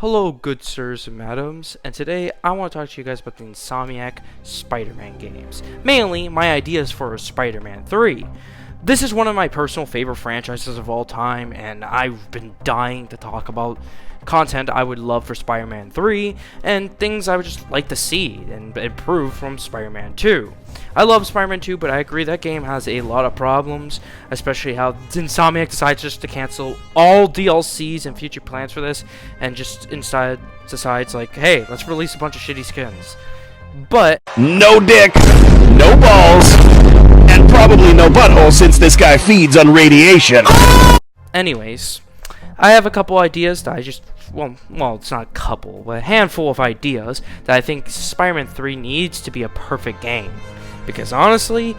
Hello, good sirs and madams, and today I want to talk to you guys about the Insomniac Spider-Man games. Mainly, my ideas for Spider-Man 3. This is one of my personal favorite franchises of all time, and I've been dying to talk about content I would love for Spider-Man 3, and things I would just like to see and improve from Spider-Man 2. I love Spider-Man 2, but I agree that game has a lot of problems, especially how Insomniac decides just to cancel all DLCs and future plans for this, and just instead decides like, hey, let's release a bunch of shitty skins. But no dick, no balls, and probably no butthole since this guy feeds on radiation. anyways, I have a couple ideas that I just, well, it's not a couple, but a handful of ideas that I think Spider-Man 3 needs to be a perfect game. Because honestly,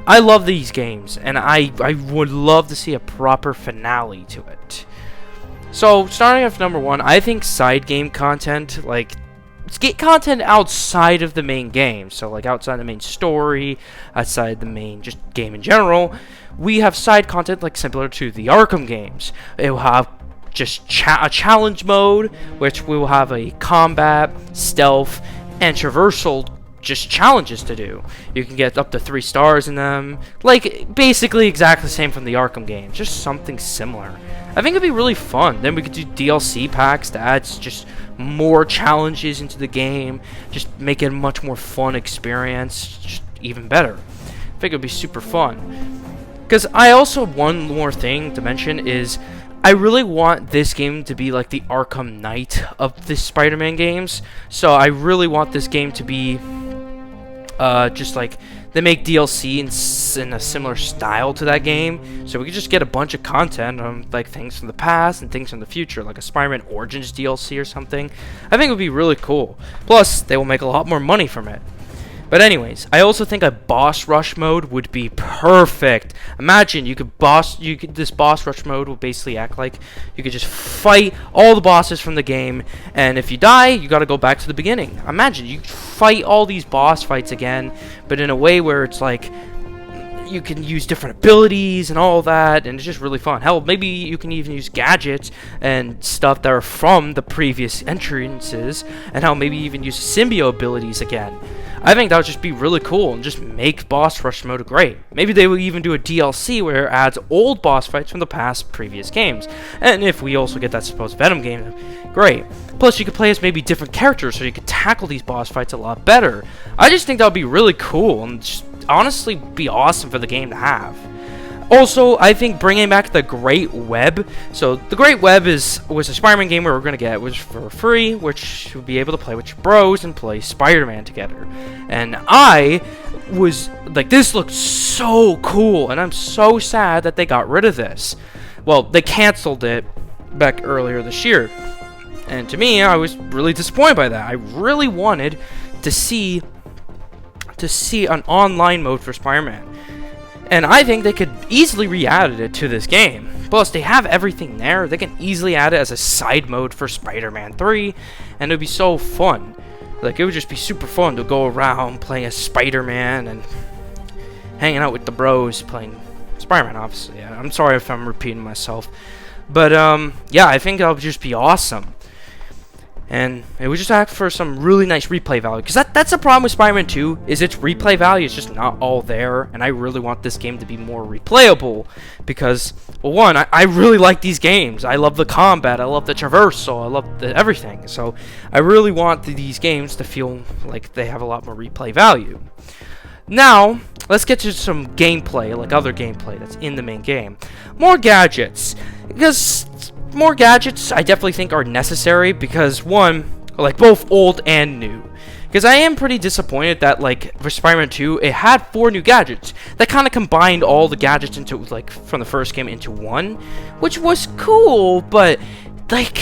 I love these games, and I would love to see a proper finale to it. So, starting off number one, I think side game content, like, get content outside of the main game, so like outside the main story, outside the main just game in general, we have side content like similar to the Arkham games. It will have just a challenge mode, which we will have a combat, stealth, and traversal just challenges to do. You can get up to 3 stars in them, like basically exactly the same from the Arkham games, just something similar. I think it'd be really fun. Then we could do DLC packs that adds just more challenges into the game, just make it a much more fun experience, just even better. I think it'd be super fun. Because I also, one more thing to mention is, I really want this game to be like the Arkham Knight of the Spider-Man games. So I really want this game to be just like they make DLC in a similar style to that game, so we could just get a bunch of content on like things from the past and things from the future, like a Spider-Man Origins DLC or something. I think it would be really cool. Plus, they will make a lot more money from it. But anyways, I also think a boss rush mode would be perfect. Imagine this boss rush mode will basically act like you could just fight all the bosses from the game, and if you die, you gotta go back to the beginning. Imagine you fight all these boss fights again, but in a way where it's like you can use different abilities and all that, and it's just really fun. Hell, maybe you can even use gadgets and stuff that are from the previous entrances, and how maybe even use symbiote abilities again. I think that would just be really cool and just make boss rush mode great. Maybe they will even do a DLC where it adds old boss fights from the past previous games. And if we also get that supposed Venom game, great. Plus, you could play as maybe different characters so you could tackle these boss fights a lot better. I just think that would be really cool and just honestly be awesome for the game to have. Also, I think bringing back the Great Web. So, the Great Web was a Spider-Man game where we're going to get, which for free, which you'll be able to play with your bros and play Spider-Man together. And I was like, this looks so cool, and I'm so sad that they got rid of this. Well, they canceled it back earlier this year. And to me, I was really disappointed by that. I really wanted to see an online mode for Spider-Man. And I think they could easily re-add it to this game. Plus, they have everything there. They can easily add it as a side mode for Spider-Man 3. And it would be so fun. Like, it would just be super fun to go around playing as Spider-Man and hanging out with the bros playing Spider-Man, obviously. I'm sorry if I'm repeating myself. But, yeah, I think that would just be awesome. And it would just act for some really nice replay value. Because that's the problem with Spider-Man 2, is its replay value is just not all there. And I really want this game to be more replayable. Because, well, one, I really like these games. I love the combat, I love the traversal, I love everything. So, I really want these games to feel like they have a lot more replay value. Now, let's get to some gameplay, like other gameplay that's in the main game. More gadgets. Because more gadgets I definitely think are necessary because, one, like both old and new. Because I am pretty disappointed that, like, for Spider-Man 2, it had 4 new gadgets that kind of combined all the gadgets into, like, from the first game into one, which was cool, but, like,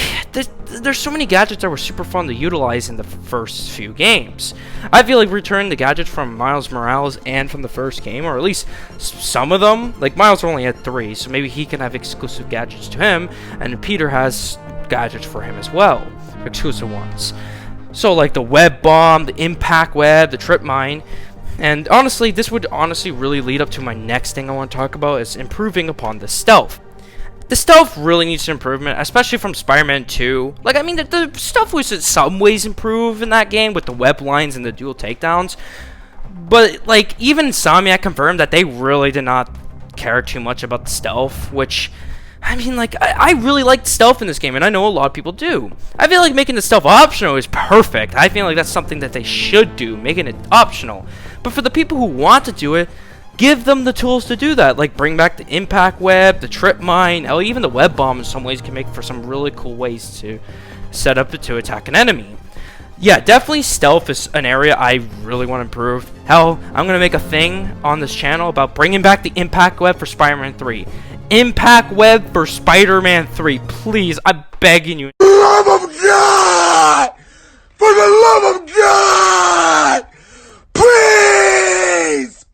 there's so many gadgets that were super fun to utilize in the first few games. I feel like returning the gadgets from Miles Morales and from the first game, or at least some of them, like Miles only had 3, so maybe he can have exclusive gadgets to him, and Peter has gadgets for him as well, exclusive ones. So like the web bomb, the impact web, the trip mine. And honestly, this would honestly really lead up to my next thing I want to talk about, is improving upon the stealth. the stealth really needs improvement, especially from Spider-Man 2. Like, I mean, the stuff was in some ways improved in that game with the web lines and the dual takedowns. But, like, even Insomniac confirmed that they really did not care too much about the stealth, which, I mean, like, I really like stealth in this game, and I know a lot of people do. I feel like making the stealth optional is perfect. I feel like that's something that they should do, making it optional. But for the people who want to do it, give them the tools to do that. Like, bring back the impact web, the trip mine, hell, even the web bomb in some ways can make for some really cool ways to set up to attack an enemy. Yeah, definitely stealth is an area I really want to improve. Hell, I'm going to make a thing on this channel about bringing back the impact web for Spider-Man 3. Impact web for Spider-Man 3. Please, I'm begging you. For the love of God! For the love of God! Please!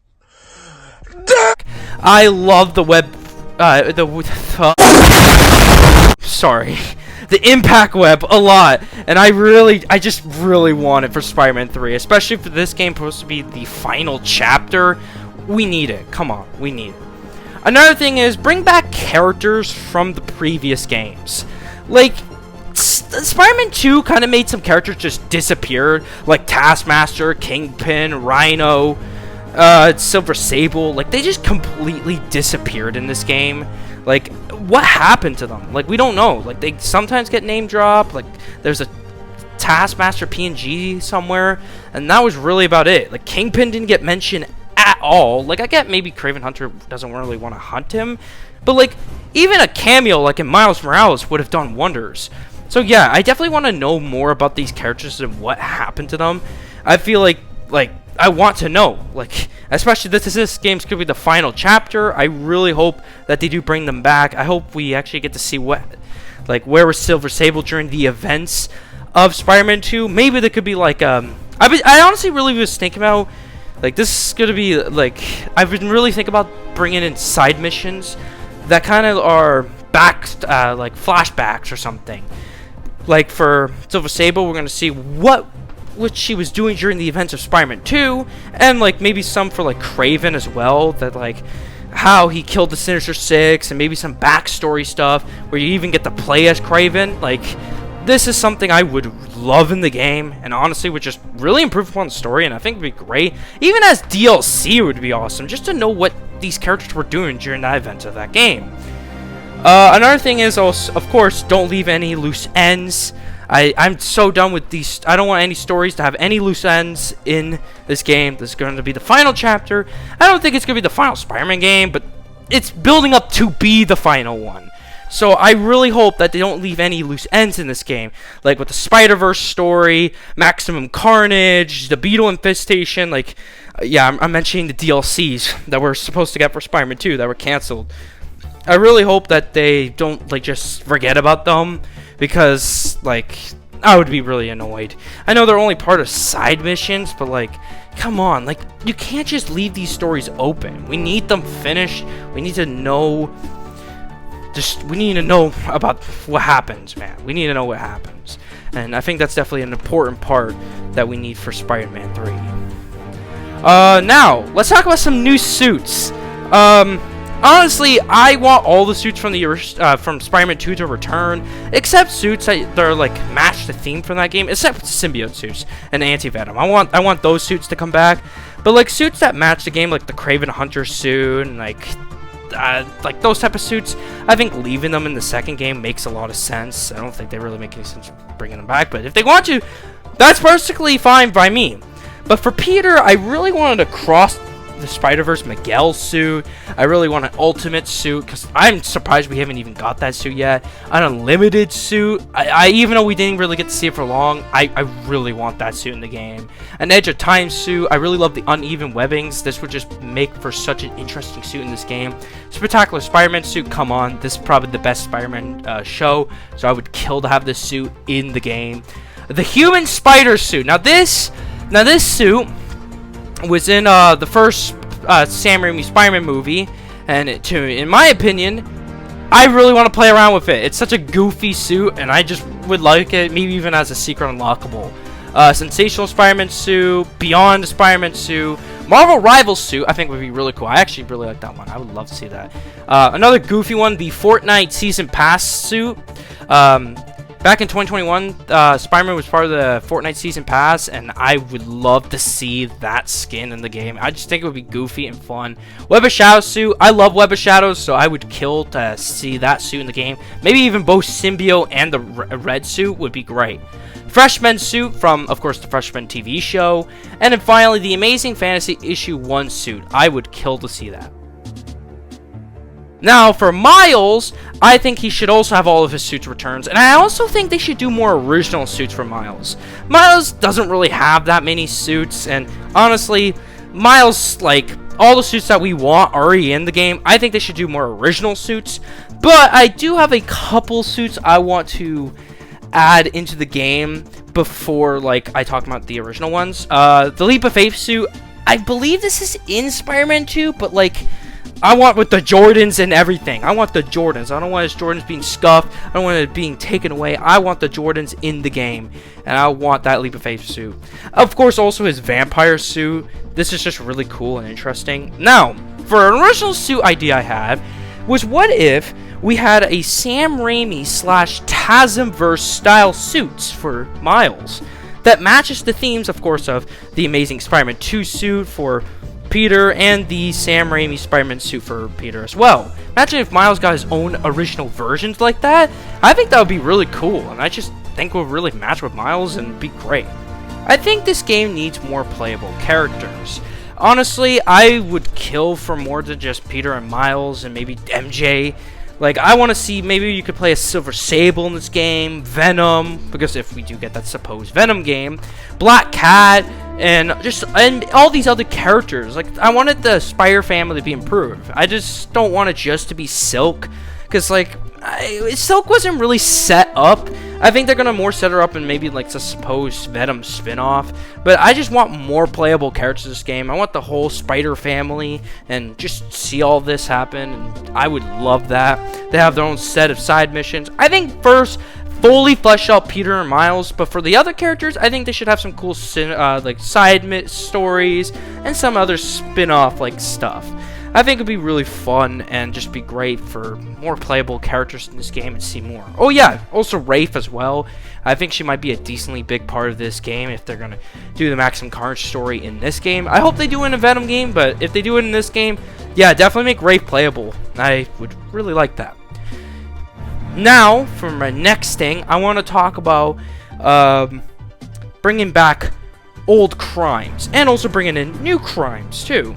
I love the web, sorry. The impact web a lot, and I just really want it for Spider-Man 3, especially for this game supposed to be the final chapter. We need it. Come on, we need it. Another thing is, bring back characters from the previous games. Like, Spider-Man 2 kind of made some characters just disappear, like Taskmaster, Kingpin, Rhino, Silver Sable. Like, they just completely disappeared in this game. Like, what happened to them? Like, we don't know. Like, they sometimes get name dropped. Like, there's a Taskmaster PNG somewhere, and that was really about it. Like, Kingpin didn't get mentioned at all. Like, I get maybe Kraven Hunter doesn't really want to hunt him, but, like, even a cameo like in Miles Morales would have done wonders. So, yeah, I definitely want to know more about these characters and what happened to them. I feel like, I want to know, like, especially this game's gonna be the final chapter. I really hope that they do bring them back. I hope we actually get to see where was Silver Sable during the events of Spider-Man 2. Maybe there could be like, I honestly really was thinking about, like, this is gonna be, like, I've been really thinking about bringing in side missions that kind of are like flashbacks or something. Like, for Silver Sable, we're gonna see what she was doing during the events of Spider-Man 2, and like maybe some for like Kraven as well, that like how he killed the Sinister Six, and maybe some backstory stuff where you even get to play as Kraven. Like, this is something I would love in the game, and honestly would just really improve upon the story, and I think it'd be great. Even as DLC would be awesome, just to know what these characters were doing during that event of that game. Another thing is also, of course, don't leave any loose ends. I'm so done with these. I don't want any stories to have any loose ends in this game. This is going to be the final chapter. I don't think it's going to be the final Spider-Man game, but it's building up to be the final one. So I really hope that they don't leave any loose ends in this game. Like with the Spider-Verse story, Maximum Carnage, the Beetle Infestation. Like, yeah, I'm mentioning the DLCs that we're supposed to get for Spider-Man 2 that were canceled. I really hope that they don't, like, just forget about them, because, like, I would be really annoyed. I know they're only part of side missions, but, like, come on. Like, you can't just leave these stories open. We need them finished. We need to know... we need to know about what happens, man. We need to know what happens. And I think that's definitely an important part that we need for Spider-Man 3. Now, let's talk about some new suits. Honestly, I want all the suits from from Spider-Man 2 to return, except suits that are like match the theme from that game, except symbiote suits and anti-venom. I want those suits to come back, but like suits that match the game, like the Kraven Hunter suit and like those type of suits, I think leaving them in the second game makes a lot of sense. I don't think they really make any sense bringing them back, but if they want to, that's perfectly fine by me. But for Peter, I really wanted to cross the Spider-Verse Miguel suit. I really want an ultimate suit, because I'm surprised we haven't even got that suit yet. An unlimited suit. I even though we didn't really get to see it for long, I really want that suit in the game. An Edge of Time suit. I really love the uneven webbings. This would just make for such an interesting suit in this game. Spectacular Spider-Man suit. Come on, this is probably the best Spider-Man show, so I would kill to have this suit in the game. The Human Spider suit. Now this suit was in the first Sam Raimi Spider-Man movie, and in my opinion, I really want to play around with it. It's such a goofy suit, and I just would like it, maybe even as a secret unlockable. Sensational Spider-Man suit, Beyond Spider-Man suit, Marvel Rivals suit, I think, would be really cool. I actually really like that one. I would love to see that. Another goofy one, the Fortnite Season Pass suit. Back in 2021, Spiderman was part of the Fortnite Season Pass, and I would love to see that skin in the game. I just think it would be goofy and fun. Web of Shadows suit. I love Web of Shadows, so I would kill to see that suit in the game. Maybe even both Symbiote and the red suit would be great. Freshman suit from, of course, the Freshman TV show. And then finally, the Amazing Fantasy Issue 1 suit. I would kill to see that. Now, for Miles, I think he should also have all of his suits returns, and I also think they should do more original suits for Miles. Miles doesn't really have that many suits, and honestly, Miles, like, all the suits that we want are already in the game. I think they should do more original suits, but I do have a couple suits I want to add into the game before, like, I talk about the original ones. The Leap of Faith suit, I believe this is in Spider-Man 2, but, like, I want with the Jordans and everything. I want the Jordans. I don't want his Jordans being scuffed. I don't want it being taken away. I want the Jordans in the game. And I want that Leap of Faith suit. Of course, also his vampire suit. This is just really cool and interesting. Now, for an original suit idea I had, was what if we had a Sam Raimi / Tasmverse style suits for Miles that matches the themes, of course, of the Amazing Spider-Man 2 suit for Peter and the Sam Raimi Spider-Man suit for Peter as well. Imagine if Miles got his own original versions like that. I think that would be really cool, and I just think it would really match with Miles and be great. I think this game needs more playable characters. Honestly, I would kill for more than just Peter and Miles and maybe MJ. Like, I want to see, maybe you could play a Silver Sable in this game, Venom, because if we do get that supposed Venom game, Black Cat, and all these other characters. Like, I wanted the Spider family to be improved. I just don't want it just to be Silk, because, like, Silk wasn't really set up. I think they're gonna more set her up in maybe like the supposed Venom spin-off. But I just want more playable characters in this game. I want the whole Spider family and just see all this happen. And I would love that. They have their own set of side missions. I think first, fully flesh out Peter and Miles, but for the other characters, I think they should have some cool like side stories and some other spin-off like stuff. I think it'd be really fun and just be great for more playable characters in this game and see more. Oh yeah, also Rafe as well. I think she might be a decently big part of this game if they're gonna do the Maximum Carnage story in this game. I hope they do it in a Venom game, but if they do it in this game, yeah, definitely make Rafe playable. I would really like that. Now, for my next thing, I want to talk about bringing back old crimes and also bringing in new crimes too.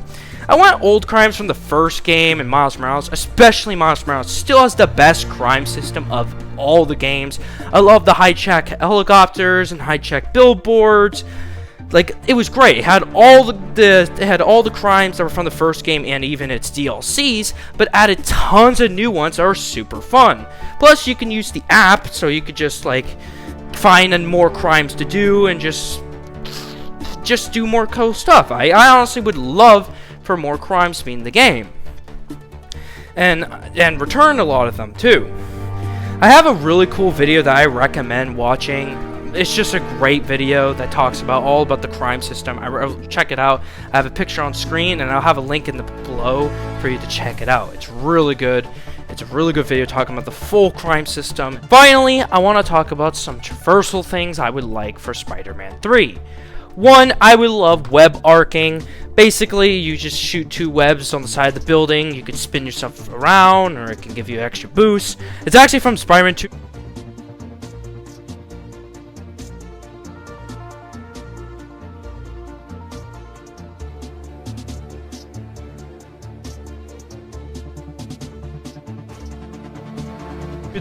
I want old crimes from the first game and Miles Morales, especially Miles Morales, still has the best crime system of all the games. I love the hijack helicopters and hijack billboards. Like, it was great. It had all the crimes that were from the first game and even its DLCs, but added tons of new ones that are super fun. Plus, you can use the app, so you could just like find more crimes to do and just do more cool stuff. I honestly would love for more crimes to be in the game, and return a lot of them too. I have a really cool video that I recommend watching. It's just a great video that talks about all about the crime system. Check it out. I have a picture on screen, and I'll have a link in the below for you to check it out. It's really good. It's a really good video talking about the full crime system. Finally, I want to talk about some traversal things I would like for Spider-Man 3. One, I would love web arcing. Basically, you just shoot two webs on the side of the building. You can spin yourself around, or it can give you extra boost. It's actually from Spider-Man 2.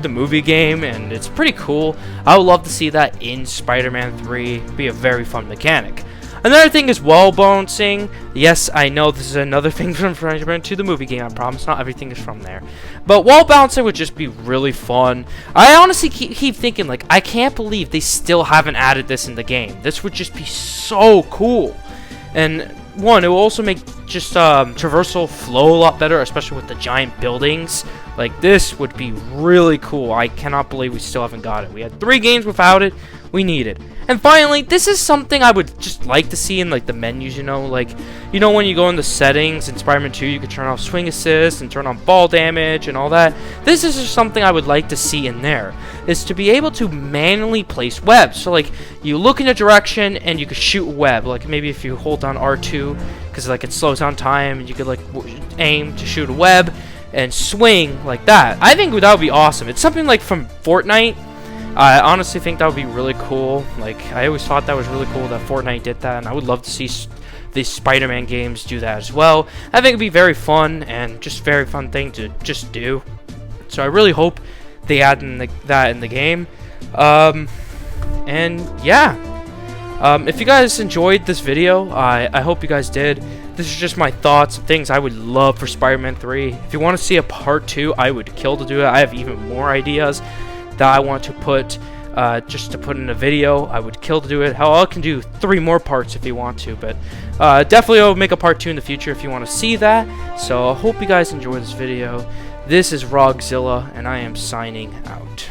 The movie game, and it's pretty cool. I would love to see that in Spider-Man 3. It'd be a very fun mechanic. Another thing is wall balancing. Yes, I know this is another thing from Spider-Man 2, the movie game. I promise not everything is from there. But wall balancing would just be really fun. I honestly keep thinking, like, I can't believe they still haven't added this in the game. This would just be so cool. And one, it will also make just traversal flow a lot better, especially with the giant buildings. Like, this would be really cool. I cannot believe we still haven't got it. We had 3 games without it. We need it. And finally, this is something I would just like to see in like the menus, like when you go in the settings in Spider-Man 2, you can turn off swing assist and turn on ball damage and all that. This is just something I would like to see in there, is to be able to manually place webs. So like you look in a direction and you can shoot a web, like maybe if you hold down R2 because like it slows down time, and you could like aim to shoot a web and swing like that. I think that would be awesome. It's something like from Fortnite. I honestly think that would be really cool. Like, I always thought that was really cool that Fortnite did that, and I would love to see these Spider-Man games do that as well. I think it'd be very fun, and just very fun thing to just do. So I really hope they add that in the game. And yeah. If you guys enjoyed this video, I hope you guys did. This is just my thoughts and things I would love for Spider-Man 3. If you want to see a part 2, I would kill to do it. I have even more ideas that I want to put just to put in a video. I would kill to do it. Hell, I can do 3 more parts if you want to, but definitely I'll make a part 2 in the future if you want to see that. So I hope you guys enjoy this video. This is Rogzilla, and I am signing out.